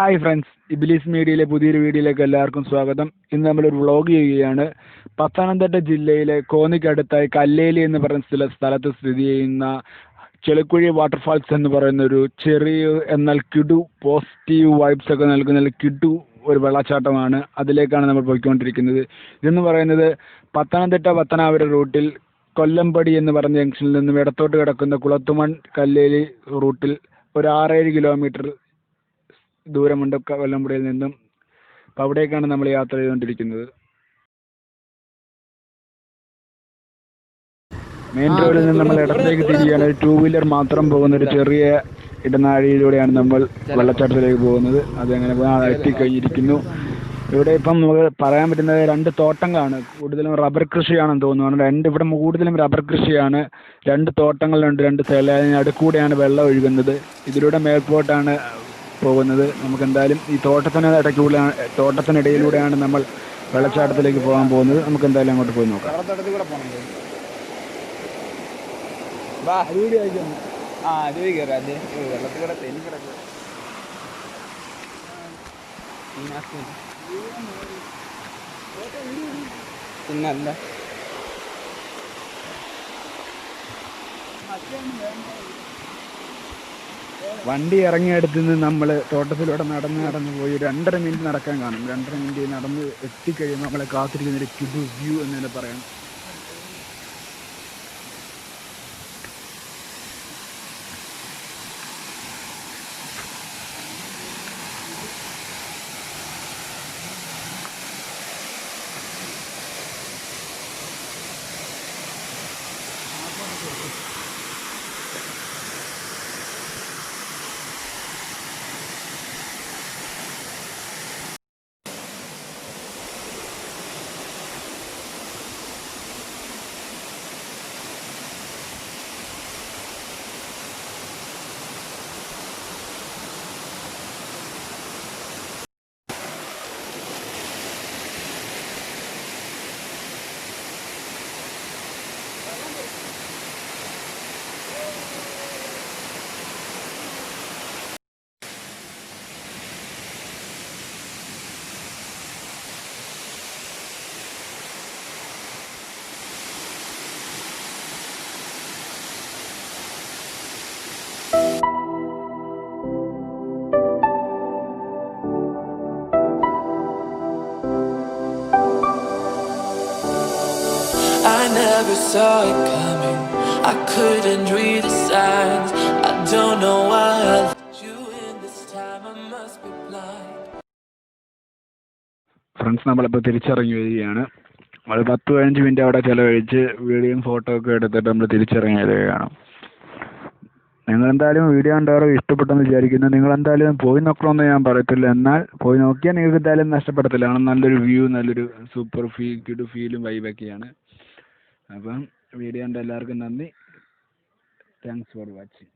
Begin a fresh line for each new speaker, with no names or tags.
Hi friends, Iblis മീഡിയയിലെ പുതിയൊരു വീഡിയോയിലേക്ക് എല്ലാവർക്കും സ്വാഗതം. ഇന്ന് നമ്മളൊരു വ്ളോഗ് ചെയ്യുകയാണ്. പത്തനംതിട്ട ജില്ലയിലെ കോന്നിക്കടുത്തായി കല്ലേലി എന്ന് പറയുന്ന സ്ഥലത്ത് സ്ഥിതി ചെയ്യുന്ന ചെളിക്കുഴി വാട്ടർഫാൾസ് എന്ന് പറയുന്ന ഒരു ചെറിയ എന്നാൽ കിടു പോസിറ്റീവ് വൈബ്സ് ഒക്കെ നൽകുന്ന കിടു ഒരു വെള്ളച്ചാട്ടമാണ്. അതിലേക്കാണ് നമ്മൾ പോയിക്കൊണ്ടിരിക്കുന്നത്. ഇതെന്ന് പറയുന്നത് പത്തനംതിട്ട പത്തനാപുരം റൂട്ടിൽ കൊല്ലമ്പടി എന്ന് പറഞ്ഞ ജംഗ്ഷനിൽ നിന്നും ഇടത്തോട്ട് കിടക്കുന്ന കുളത്തുമൺ കല്ലേലി റൂട്ടിൽ ഒരു 6-7 കിലോമീറ്റർ ദൂരമുണ്ട് കൊല്ലംപുഴയിൽ നിന്നും. അപ്പോൾ അവിടേക്കാണ് നമ്മൾ യാത്ര ചെയ്തുകൊണ്ടിരിക്കുന്നത്. മെയിൻ റോഡിൽ നിന്ന് നമ്മൾ ഇടത്തേക്ക് തിരിയാണ്. ഒരു 2 വീലർ മാത്രം പോകുന്ന ഒരു ചെറിയ ഇടനാഴിയിലൂടെയാണ് നമ്മൾ വെള്ളച്ചാട്ടത്തിലേക്ക് പോകുന്നത്. അതങ്ങനെ എത്തിക്കഴിഞ്ഞിരിക്കുന്നു. ഇവിടെ ഇപ്പം നമുക്ക് പറയാൻ പറ്റുന്നത് 2 തോട്ടങ്ങളാണ്. കൂടുതലും റബ്ബർ കൃഷിയാണെന്ന് തോന്നുന്നു. ഇവിടെ കൂടുതലും റബ്ബർ കൃഷിയാണ്. 2 തോട്ടങ്ങളുണ്ട്, 2 സൈഡിൽ. അതിനടുക്കൂടെയാണ് വെള്ളം ഒഴുകുന്നത്. ഇതിലൂടെ മേൽപോട്ടാണ് പോകുന്നത്. നമുക്ക് എന്തായാലും ഈ തോട്ടത്തിനിടയിലൂടെയാണ് നമ്മൾ വെള്ളച്ചാട്ടത്തിലേക്ക് പോകാൻ പോകുന്നത്. നമുക്ക് എന്തായാലും അങ്ങോട്ട് പോയി നോക്കാം.
പിന്നല്ല
വണ്ടി ഇറങ്ങിയടുത്ത് നിന്ന് നമ്മൾ തോട്ടത്തിലൂടെ നടന്ന് പോയി 2.5 മിനിറ്റ് നടക്കാൻ കാണും. 2.5 മിനിറ്റ് നടന്ന് എത്തിക്കഴിയുമ്പോൾ നമ്മളെ കാത്തിരിക്കുന്ന ഒരു കിടു വ്യൂ എന്ന് തന്നെ പറയാം.
I never saw it coming. I couldn't read the signs. I don't know why I let you in this time. I must be blind.
Friends, നമ്മളിപ്പോൾ തിരിച്ചിറങ്ങി വരികയാണ്. നമ്മൾ 10-15 മിനിറ്റ് അവിടെ ചിലവഴിച്ച് വീഡിയോയും ഫോട്ടോ ഒക്കെ എടുത്തിട്ട് നമ്മൾ തിരിച്ചിറങ്ങി വരികയാണ്. നിങ്ങളെന്തായാലും വീഡിയോ കണ്ടവരെ ഇഷ്ടപ്പെട്ടെന്ന് വിചാരിക്കുന്നു. നിങ്ങളെന്തായാലും പോയി നോക്കണമെന്ന് ഞാൻ പറയത്തില്ല. എന്നാൽ പോയി നോക്കിയാൽ നിങ്ങൾക്ക് എന്തായാലും നഷ്ടപ്പെടത്തില്ല. കാരണം നല്ലൊരു വ്യൂ, നല്ലൊരു സൂപ്പർ കിടു ഫീലും വൈബൊക്കെയാണ്. അപ്പം വീഡിയോ കണ്ട എല്ലാവർക്കും നന്ദി. Thanks for watching.